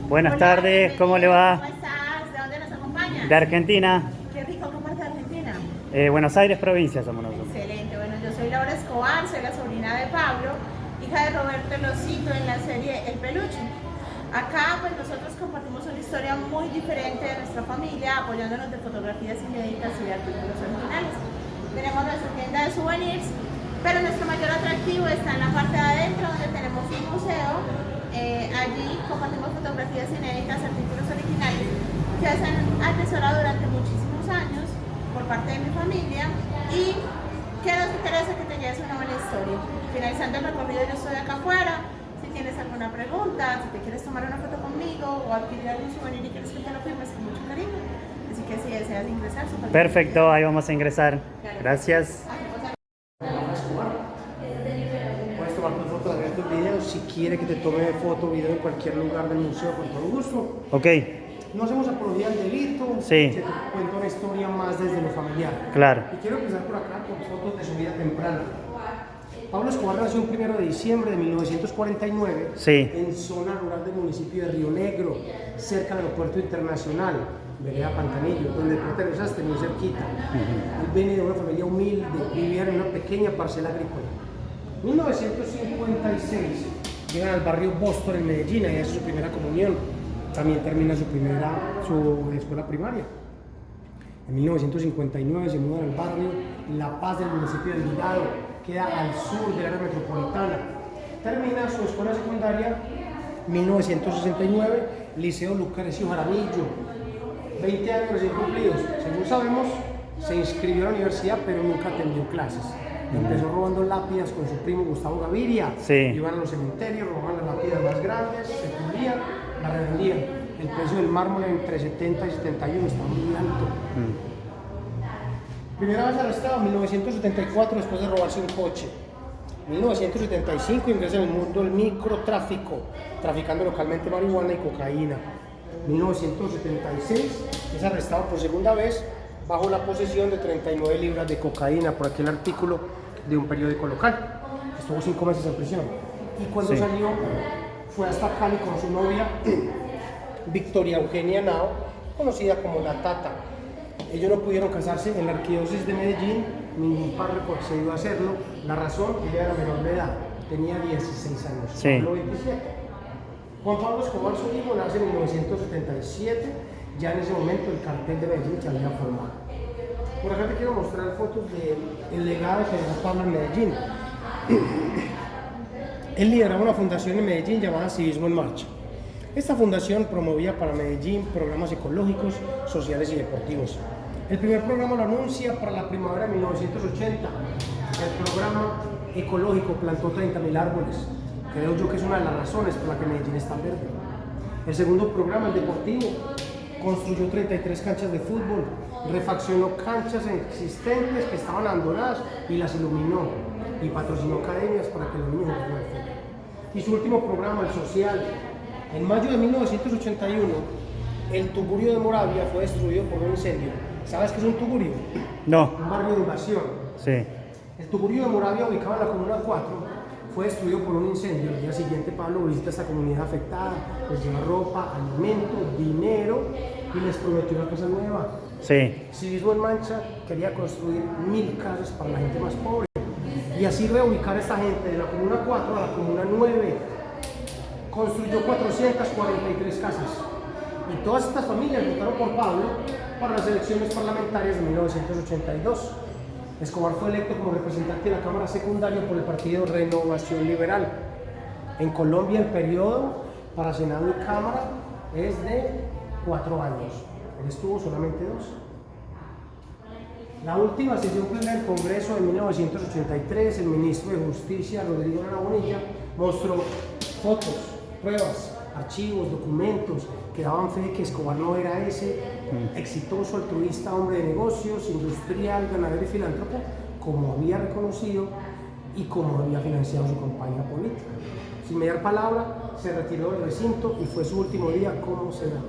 Buenas Hola, tardes, ¿cómo le bienvenido. va? ¿Cómo estás? ¿De dónde nos acompañas? De Argentina, Qué rico, ¿qué parte de Argentina? Buenos Aires, provincia somos nosotros. Excelente, bueno, yo soy Laura Escobar, soy la sobrina de Pablo, hija de Roberto Losito en la serie El Peluche. Acá pues nosotros compartimos una historia muy diferente de nuestra familia, apoyándonos de fotografías inéditas y de artículos originales. Tenemos nuestra tienda de souvenirs, pero nuestro mayor atractivo está en la parte de adentro donde tenemos un museo. Allí compartimos fotografías inéditas, artículos originales que se han atesorado durante muchísimos años por parte de mi familia y que nos interesa que te lleves una buena historia. Finalizando el recorrido, yo estoy acá afuera. Si tienes alguna pregunta, si te quieres tomar una foto conmigo o adquirir algún souvenir y quieres que te lo firmes con mucho cariño, así que si deseas ingresar, Perfecto, ahí vamos a ingresar. Gracias. Puedes tomar tus fotos de estos videos. Si quiere que te tome foto o video en cualquier lugar del museo, con todo gusto. Ok, No hacemos apología al delito. Sí. Se te cuenta una historia más desde lo familiar. claro. Y quiero empezar por acá con fotos de su vida temprana. Pablo Escobar nació el 1 de diciembre de 1949 Sí. en zona rural del municipio de Río Negro, cerca del aeropuerto internacional, vereda Pantanillo, donde tú aterrizaste muy cerquita. Él viene de una familia humilde, vivía en una pequeña parcela agrícola. 1956 llegan al barrio Boston en Medellín, ahí hace su primera comunión. También termina su escuela primaria. En 1959 se muda al barrio La Paz del municipio de Envigado, queda al sur del área metropolitana. Termina su escuela secundaria 1969, Liceo Lucrecio Jaramillo. 20 años recién cumplidos. Según sabemos, se inscribió a la universidad, pero nunca atendió clases. Empezó robando lápidas con su primo Gustavo Gaviria. Sí. Iban a los cementerios, robaban las lápidas más grandes, se pulían, las revendían. El precio del mármol entre 70 y 71 estaba muy alto. Primera vez arrestado en 1974 después de robarse un coche. 1975 ingresa en el mundo del microtráfico, traficando localmente marihuana y cocaína. 1976 es arrestado por segunda vez bajo la posesión de 39 libras de cocaína por aquel artículo de un periódico local. Estuvo 5 meses en prisión. Y cuando Sí. salió fue hasta Cali con su novia Victoria Eugenia Nao, conocida como La Tata. Ellos no pudieron casarse en la arquidiócesis de Medellín, ningún párroco accedió a hacerlo. La razón, ella era menor de edad, tenía 16 años, Sí. Pablo 27. Juan Pablo Escobar, su hijo, nace en 1977, ya en ese momento el cartel de Medellín se había formado. Por acá te quiero mostrar fotos del legado que dejó Pablo en Medellín. Él lideraba una fundación en Medellín llamada Civismo en Marcha. Esta fundación promovía para Medellín programas ecológicos, sociales y deportivos. El primer programa lo anuncia para la primavera de 1980. El programa ecológico plantó 30.000 árboles. Creo yo que es una de las razones por la que Medellín está verde. El segundo programa, el deportivo, construyó 33 canchas de fútbol, refaccionó canchas existentes que estaban abandonadas y las iluminó, y patrocinó academias para que los niños jugaran al fútbol. Y su último programa, el social. En mayo de 1981, el Tugurio de Moravia fue destruido por un incendio. ¿Sabes qué es un tugurio? No, Un barrio de invasión. sí. El Tugurio de Moravia, ubicado en la Comuna 4, fue destruido por un incendio. Al día siguiente, Pablo visita a esta comunidad afectada, les lleva ropa, alimento, dinero y les prometió una casa nueva. Sí. Civismo en Mancha quería construir 1.000 casas para la gente más pobre y así reubicar a esta gente de la Comuna 4 a la Comuna 9. Construyó 443 casas y todas estas familias votaron por Pablo para las elecciones parlamentarias de 1982. Escobar fue electo como representante de la Cámara Secundaria por el partido Renovación Liberal. En Colombia el periodo para Senado y Cámara es de 4 años. Él estuvo solamente 2. La última sesión plena del Congreso de 1983, el ministro de Justicia, Rodrigo Lara Bonilla, mostró fotos, pruebas, archivos, documentos que daban fe de que Escobar no era ese exitoso, altruista, hombre de negocios, industrial, ganadero y filántropo, como había reconocido y como había financiado su campaña política. Sin mediar palabra, se retiró del recinto y fue su último día como senador.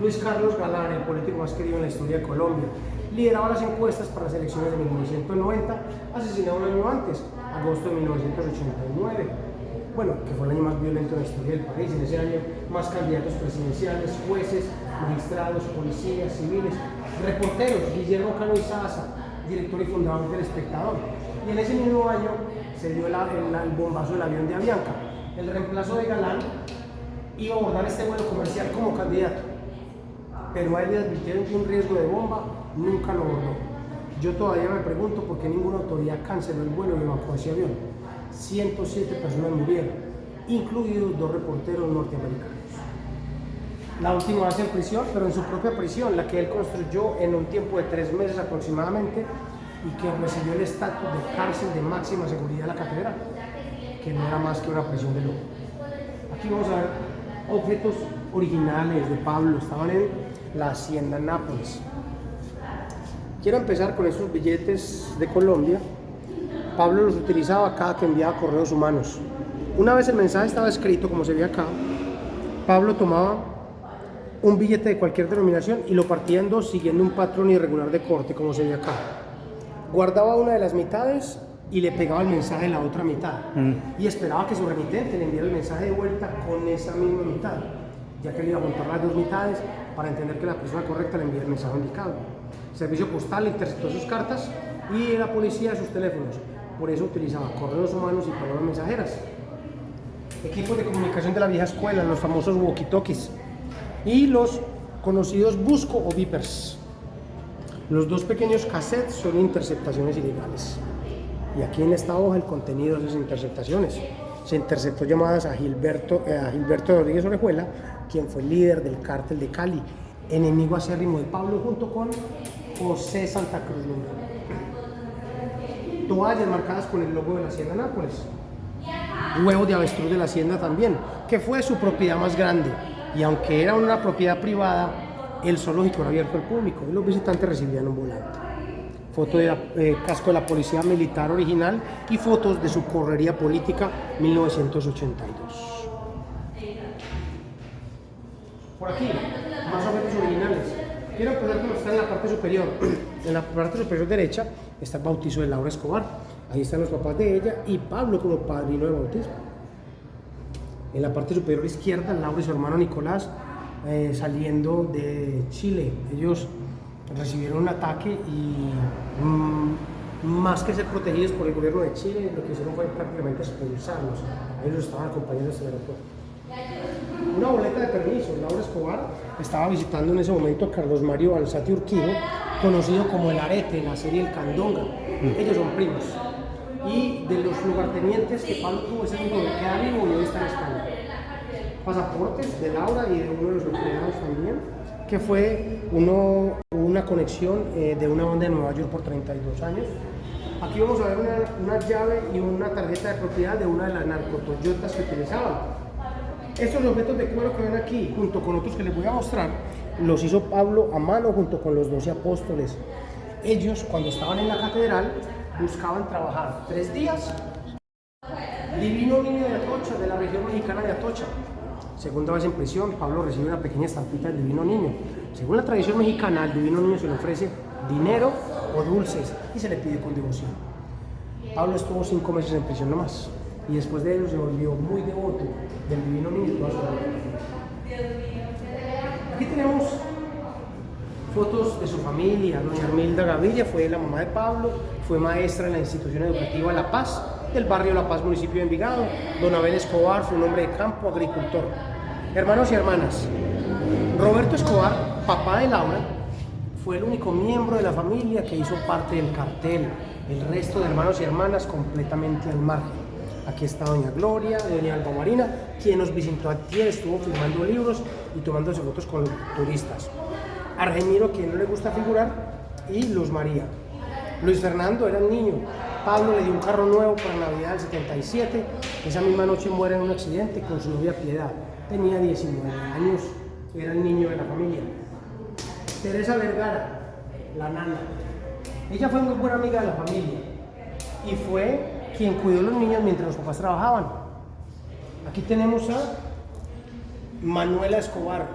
Luis Carlos Galán, el político más querido en la historia de Colombia, lideraba las encuestas para las elecciones de 1990, asesinado un año antes, agosto de 1989. bueno, que fue el año más violento en la historia del país. En ese año, más candidatos presidenciales, jueces, magistrados, policías, civiles, reporteros, Guillermo Cano Izaza, director y fundador del Espectador. Y en ese mismo año se dio el bombazo del avión de Avianca. El reemplazo de Galán iba a abordar este vuelo comercial como candidato, pero a él le advirtieron que un riesgo de bomba nunca lo abordó. Yo todavía me pregunto por qué ninguna autoridad canceló el vuelo y evacuó ese avión. 107 personas murieron, incluidos 2 reporteros norteamericanos. La última vez en prisión, pero en su propia prisión, la que él construyó en un tiempo de 3 meses aproximadamente y que recibió el estatus de cárcel de máxima seguridad de la catedral, que no era más que una prisión de lujo. Aquí vamos a ver objetos originales de Pablo, estaban en la hacienda Nápoles. Quiero empezar con estos billetes de Colombia. Pablo los utilizaba cada que enviaba correos humanos. Una vez el mensaje estaba escrito, como se ve acá, Pablo tomaba un billete de cualquier denominación y lo partía en 2 siguiendo un patrón irregular de corte, como se ve acá. Guardaba una de las mitades y le pegaba el mensaje en la otra mitad. Y esperaba que su remitente le enviara el mensaje de vuelta con esa misma mitad, ya que él iba a juntar las 2 mitades para entender que la persona correcta le envía el mensaje indicado. El servicio postal interceptó sus cartas y la policía sus teléfonos. Por eso utilizaba correos humanos y palabras mensajeras. Equipos de comunicación de la vieja escuela, los famosos walkie-talkies y los conocidos busco o beepers. Los 2 pequeños cassettes son interceptaciones ilegales. Y aquí en esta hoja el contenido de esas interceptaciones. Se interceptó llamadas a Gilberto Rodríguez Orejuela, quien fue el líder del cártel de Cali, enemigo acérrimo de Pablo, junto con José Santa Cruz Luna. Toallas marcadas con el logo de la hacienda Nápoles. Huevos de avestruz de la hacienda también, que fue su propiedad más grande. Y aunque era una propiedad privada, el zoológico era abierto al público y los visitantes recibían un volante. Foto de casco de la policía militar original y fotos de su correría política 1982. Por aquí, más objetos originales. Quiero empezar con lo que está en la parte superior. En la parte superior derecha está el bautizo de Laura Escobar. Ahí están los papás de ella y Pablo como padrino de bautismo. En la parte superior izquierda, Laura y su hermano Nicolás saliendo de Chile. Ellos recibieron un ataque y más que ser protegidos por el gobierno de Chile, lo que hicieron fue prácticamente expulsarlos. Ellos estaban acompañando hasta el aeropuerto. Una boleta de permiso. Laura Escobar estaba visitando en ese momento a Carlos Mario Alzate Urquijo, conocido como el Arete en la serie El Candonga. Ellos son primos. Y de los lugartenientes que Pablo tuvo, ese único que queda vivo y hoy está en España. Pasaportes de Laura y de uno de los empleados también, que fue una conexión de una banda de Nueva York por 32 años. Aquí vamos a ver una llave y una tarjeta de propiedad de una de las narcotoyotas que utilizaban. Estos objetos de cuero que ven aquí, junto con otros que les voy a mostrar, los hizo Pablo a mano junto con los 12 apóstoles. Ellos, cuando estaban en la catedral, buscaban trabajar 3 días. Divino Niño de Atocha, de la región mexicana de Atocha. Segunda vez en prisión, Pablo recibe una pequeña estampita del Divino Niño. Según la tradición mexicana, al Divino Niño se le ofrece dinero o dulces y se le pide con devoción. Pablo estuvo 5 meses en prisión nomás y después de ello se volvió muy devoto del Divino Niño toda su vida. Aquí tenemos fotos de su familia. Doña Armilda Gaviria fue la mamá de Pablo, fue maestra en la institución educativa La Paz, del barrio La Paz, municipio de Envigado. Don Abel Escobar fue un hombre de campo, agricultor. Hermanos y hermanas, Roberto Escobar, papá de Laura, fue el único miembro de la familia que hizo parte del cartel. El resto de hermanos y hermanas completamente al margen. Aquí está doña Gloria, doña Alba Marina, quien nos visitó ayer, estuvo filmando libros y tomándose fotos con los turistas. Argemiro, quien no le gusta figurar, y Luz María. Luis Fernando era el niño. Pablo le dio un carro nuevo para Navidad del 77. Esa misma noche muere en un accidente con su novia Piedad. Tenía 19 años, era el niño de la familia. Teresa Vergara, la nana. Ella fue muy buena amiga de la familia y fue quien cuidó a los niños mientras los papás trabajaban. Aquí tenemos a Manuela Escobar.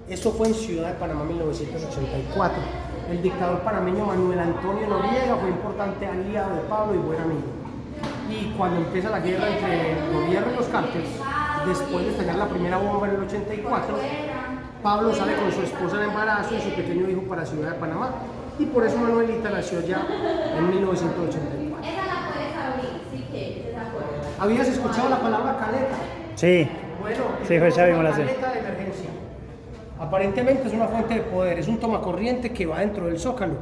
Esto fue en Ciudad de Panamá, 1984. El dictador panameño Manuel Antonio Noriega fue importante aliado de Pablo y buen amigo. Y cuando empieza la guerra entre el gobierno y los cárteles, después de estallar la primera bomba en el 84, Pablo sale con su esposa en embarazo y su pequeño hijo para Ciudad de Panamá. Y por eso Manuelita nació ya en 1984. ¿Habías escuchado la palabra caleta? Sí. Bueno, Sí, pues ya es vimos una la serie. caleta de emergencia. Aparentemente es una fuente de poder, es un tomacorriente que va dentro del zócalo,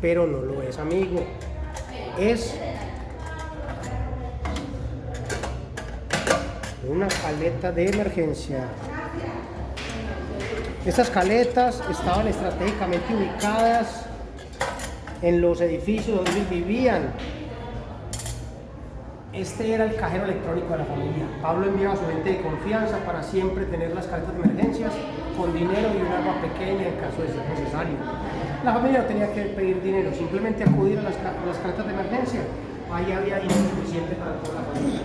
pero no lo es, amigo. Es una caleta de emergencia. Estas caletas estaban estratégicamente ubicadas en los edificios donde ellos vivían. Este era el cajero electrónico de la familia. Pablo enviaba a su gente de confianza para siempre tener las caletas de emergencias con dinero y un arma pequeña en caso de ser necesario. La familia no tenía que pedir dinero, simplemente acudir a las caletas de emergencia. Ahí había dinero suficiente para toda la familia.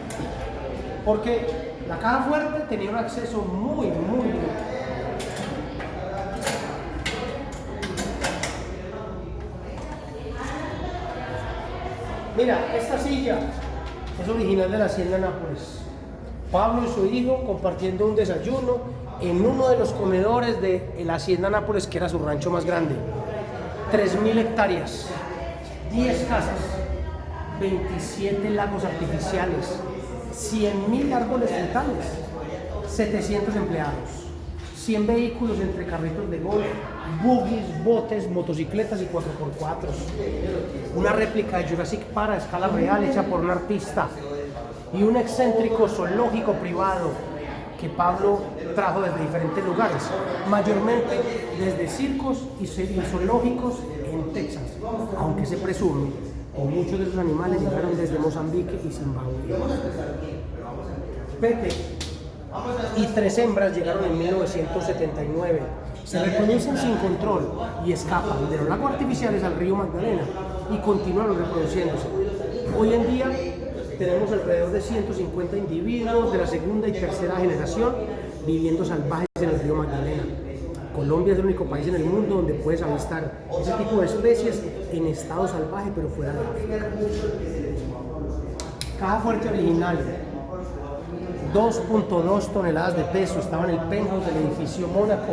Porque la caja fuerte tenía un acceso muy Mira, esta silla es original de la Hacienda Nápoles. Pablo y su hijo compartiendo un desayuno en uno de los comedores de la Hacienda Nápoles, que era su rancho más grande. 3.000 hectáreas, 10 casas, 27 lagos artificiales, 100.000 árboles frutales, 700 empleados, 100 vehículos entre carritos de golf, buggies, botes, motocicletas y 4x4. Una réplica de Jurassic Park a escala real hecha por un artista y un excéntrico zoológico privado que Pablo trajo desde diferentes lugares, mayormente desde circos y zoológicos en Texas, aunque se presume que muchos de esos animales llegaron desde Mozambique y Zimbabue. Pepe y 3 hembras llegaron en 1979. Se reproducen sin control y escapan de los lagos artificiales al río Magdalena y continuaron reproduciéndose. Hoy en día tenemos alrededor de 150 individuos de la segunda y tercera generación viviendo salvajes en el río Magdalena. Colombia es el único país en el mundo donde puedes avistar ese tipo de especies en estado salvaje, pero fuera de África. Caja fuerte original, 2.2 toneladas de peso, estaba en el penthouse del edificio Mónaco.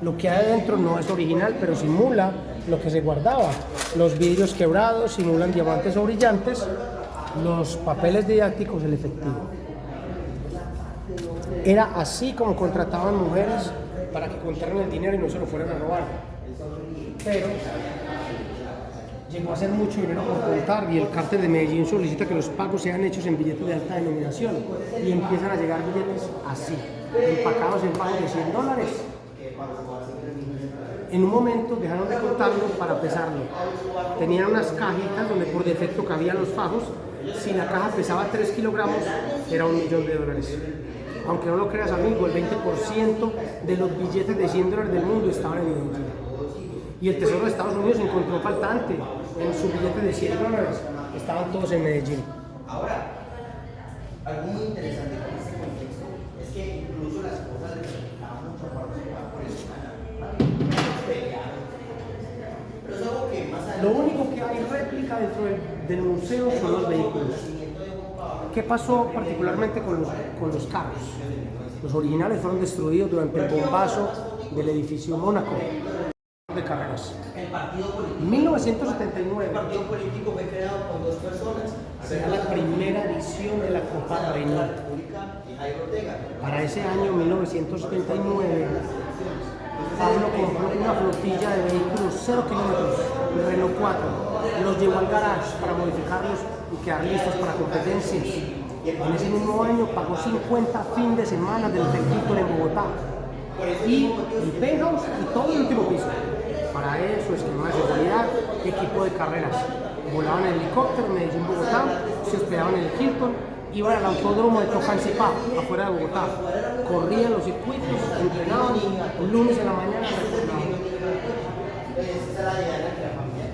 Lo que hay adentro no es original, pero simula lo que se guardaba. Los vidrios quebrados simulan diamantes o brillantes, los papeles didácticos, el efectivo. Era así como contrataban mujeres para que contaran el dinero y no se lo fueran a robar. Pero llegó a ser mucho dinero por contar y el cártel de Medellín solicita que los pagos sean hechos en billetes de alta denominación y empiezan a llegar billetes así, empacados en pagos de $100. En un momento dejaron de contarlo para pesarlo. Tenían unas cajitas donde por defecto cabían los fajos. Si la caja pesaba 3 kilogramos, era $1 millón. Aunque no lo creas, amigo, el 20% de los billetes de $100 del mundo estaban en Medellín. Y el Tesoro de Estados Unidos encontró faltante en sus billetes de $100. Estaban todos en Medellín. Ahora, algo muy interesante con este contexto es que incluso las cosas les resultaban mucho participar por el canal. Pero es algo que más adelante... Lo único que hay réplica dentro del museo son los vehículos. ¿Qué pasó particularmente con los carros? Los originales fueron destruidos durante el bombazo del edificio Mónaco de carreras. En 1979, El partido político fue creado por 2 personas. será la primera edición de la Copa Renault. Para ese año, 1979, Pablo compró una flotilla de vehículos 0 kilómetros, Renault 4, los llevó al garage para modificarlos y quedar listos para competencias. En ese mismo año pagó 50 fines de semana del Hilton en Bogotá y el penthouse y todo el último piso. Para eso, esquema de seguridad, equipo de carreras. Volaban en helicóptero, Medellín-Bogotá, se hospedaban en el Hilton, iban al autódromo de Tocancipá, afuera de Bogotá. Corrían los circuitos, entrenaban un lunes en la mañana.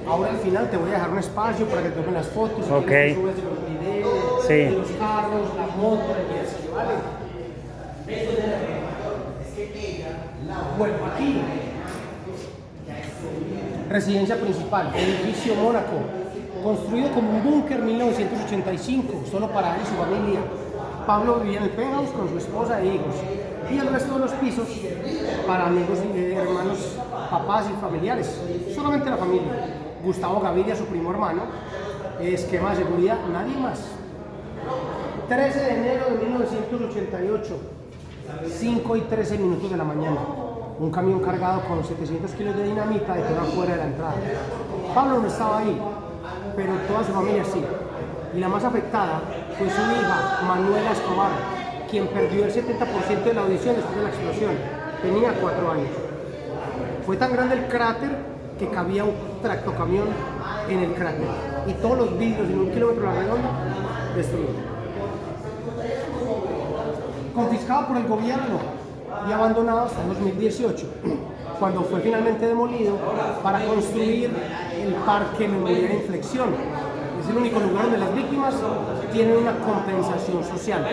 Ahora al final te voy a dejar un espacio para que tomen las fotos. Ok. Y subes los videos, Sí. de los carros, la moto, el así, ¿vale? Bueno, aquí, residencia principal, edificio Mónaco, Construido como un búnker en 1985, solo para él y su familia. Pablo vivía en el penthouse con su esposa e hijos. Y el resto de los pisos para amigos, hermanos, papás y familiares. Solamente la familia. Gustavo Gaviria, su primo hermano. Esquema de seguridad, nadie más. 13 de enero de 1988, 5:13 de la mañana. Un camión cargado con 700 kilos de dinamita detonó fuera de la entrada. Pablo no estaba ahí, pero toda su familia sí. Y la más afectada fue su hija, Manuela Escobar, quien perdió el 70% de la audición después de la explosión. Tenía 4 años. Fue tan grande el cráter que cabía un tractocamión en el cráter. Y todos los vidrios en 1 kilómetro a la redonda destruidos. Confiscado por el gobierno y abandonado hasta 2018, cuando fue finalmente demolido para construir el Parque Memorial Inflexión. Es el único lugar donde las víctimas tienen una compensación social,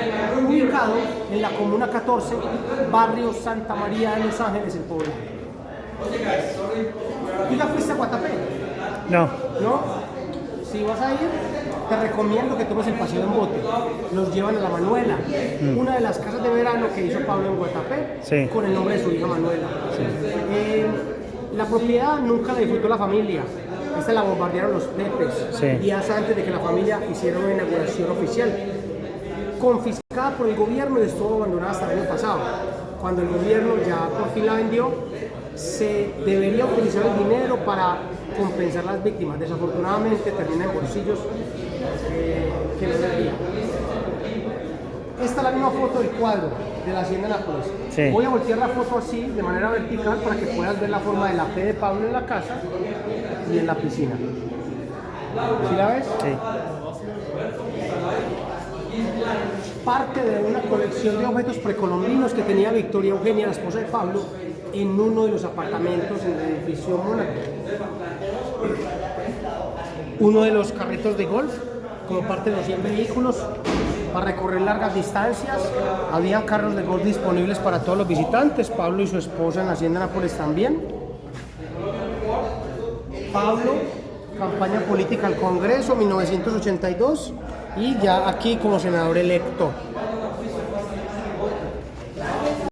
ubicado en la Comuna 14, barrio Santa María de Los Ángeles, el Poblado. ¿Tú ya fuiste a Guatapé? No. ¿No? Si vas a ir, te recomiendo que tomes el paseo en bote. Los llevan a la Manuela, una de las casas de verano que hizo Pablo en Guatapé, Sí. con el nombre de su hija Manuela. La propiedad nunca la disfrutó la familia. Esta la bombardearon los Pepes, Sí. días antes de que la familia hiciera una inauguración oficial. Confiscada por el gobierno y estuvo abandonada hasta el año pasado. Cuando el gobierno ya por fin la vendió, se debería utilizar el dinero para compensar a las víctimas. Desafortunadamente termina en bolsillos que no debería. Esta es la misma foto del cuadro de la Hacienda Nápoles. Sí. Voy a voltear la foto así, de manera vertical, para que puedas ver la forma de la P de Pablo en la casa y en la piscina. ¿Sí la ves? Sí. Parte de una colección de objetos precolombinos que tenía Victoria Eugenia, la esposa de Pablo, en uno de los apartamentos en el edificio Mónaco. Uno de los carritos de golf, como parte de los 100 vehículos, para recorrer largas distancias. Había carros de golf disponibles para todos los visitantes. Pablo y su esposa en la Hacienda Nápoles también. Pablo, campaña política al Congreso, 1982, y ya aquí como senador electo.